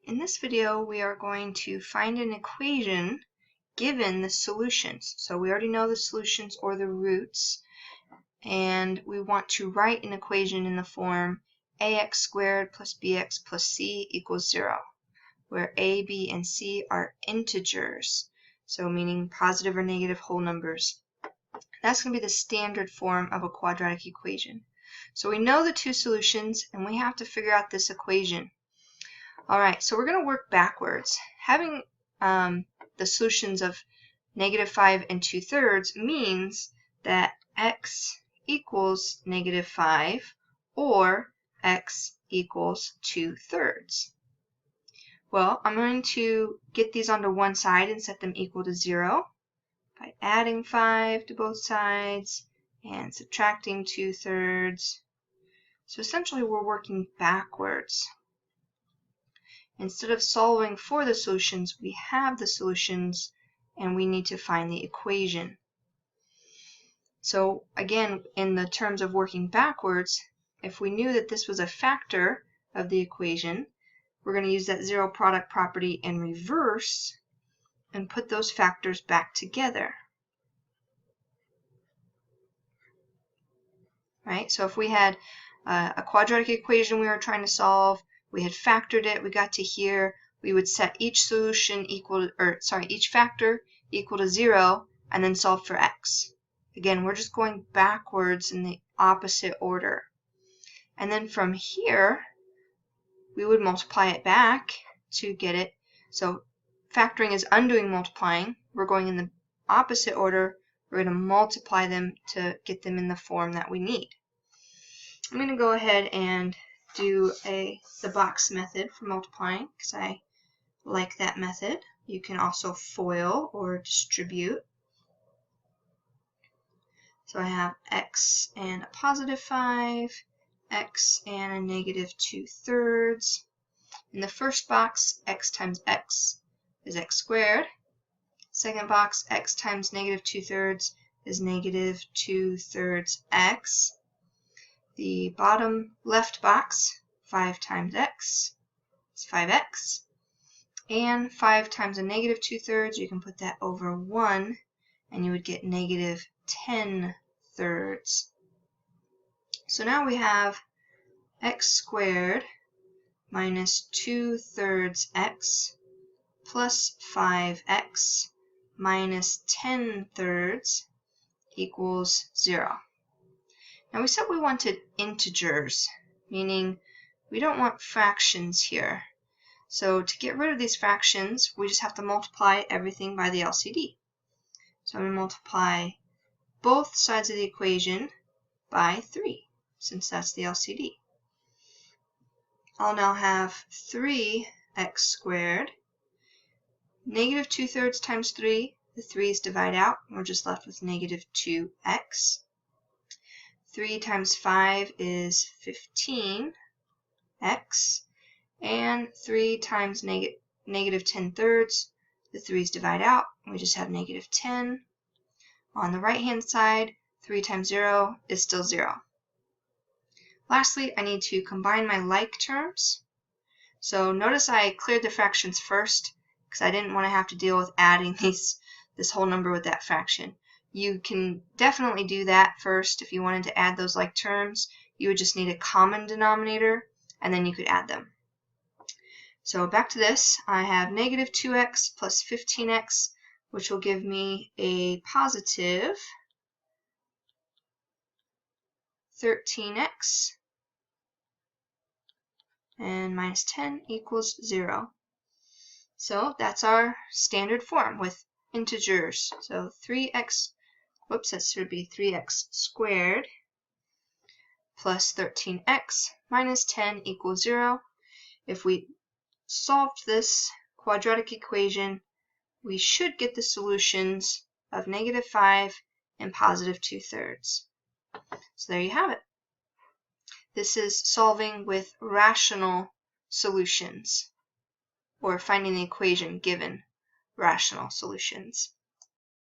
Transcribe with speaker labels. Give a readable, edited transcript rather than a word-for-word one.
Speaker 1: In this video, we are going to find an equation given the solutions. So we already know the solutions or the roots, and we want to write an equation in the form ax squared plus bx plus c equals 0, where a, b, and c are integers, so meaning positive or negative whole numbers. That's going to be the standard form of a quadratic equation. So we know the two solutions, and we have to figure out this equation. Alright, so we're going to work backwards. Having the solutions of -5 and 2/3 means that x equals -5 or x equals 2/3. Well, I'm going to get these onto one side and set them equal to 0 by adding 5 to both sides and subtracting 2/3. So essentially we're working backwards. Instead of solving for the solutions, we have the solutions and we need to find the equation. So again, in the terms of working backwards, if we knew that this was a factor of the equation, we're going to use that zero product property in reverse and put those factors back together. Right? So if we had a quadratic equation we were trying to solve, we had factored it, we got to here, we would set each solution equal, each factor equal to 0 and then solve for x. Again, we're just going backwards in the opposite order. And then from here, we would multiply it back to get it. So factoring is undoing multiplying. We're going in the opposite order. We're going to multiply them to get them in the form that we need. I'm going to go ahead and do the box method for multiplying because I like that method. You can also FOIL or distribute. So I have x and a +5, x and a -2/3. In the first box, x times x is x squared. Second box, x times -2/3 is -2/3 x. The bottom left box, 5 times x is 5x. And 5 times a -2/3, you can put that over 1, and you would get -10/3. So now we have x squared minus 2/3 x plus 5x minus 10/3 equals 0. Now we said we wanted integers, meaning we don't want fractions here. So to get rid of these fractions, we just have to multiply everything by the LCD. So I'm going to multiply both sides of the equation by 3, since that's the LCD. I'll now have 3x squared. -2/3 times 3, the 3's divide out, and we're just left with -2x. 3 times 5 is 15x, and 3 times -10/3, the 3's divide out, and we just have -10. On the right hand side, 3 times 0 is still 0. Lastly, I need to combine my like terms. So notice I cleared the fractions first because I didn't want to have to deal with adding this whole number with that fraction. You can definitely do that first if you wanted to add those like terms. You would just need a common denominator, and then you could add them. So back to this, I have -2x plus 15x, which will give me a positive 13x, and minus 10 equals 0. So that's our standard form with integers. So 3x, whoops, that should be 3x squared plus 13x minus 10 equals 0. If we solved this quadratic equation, we should get the solutions of -5 and +2/3. So there you have it. This is solving with rational solutions, or finding the equation given rational solutions.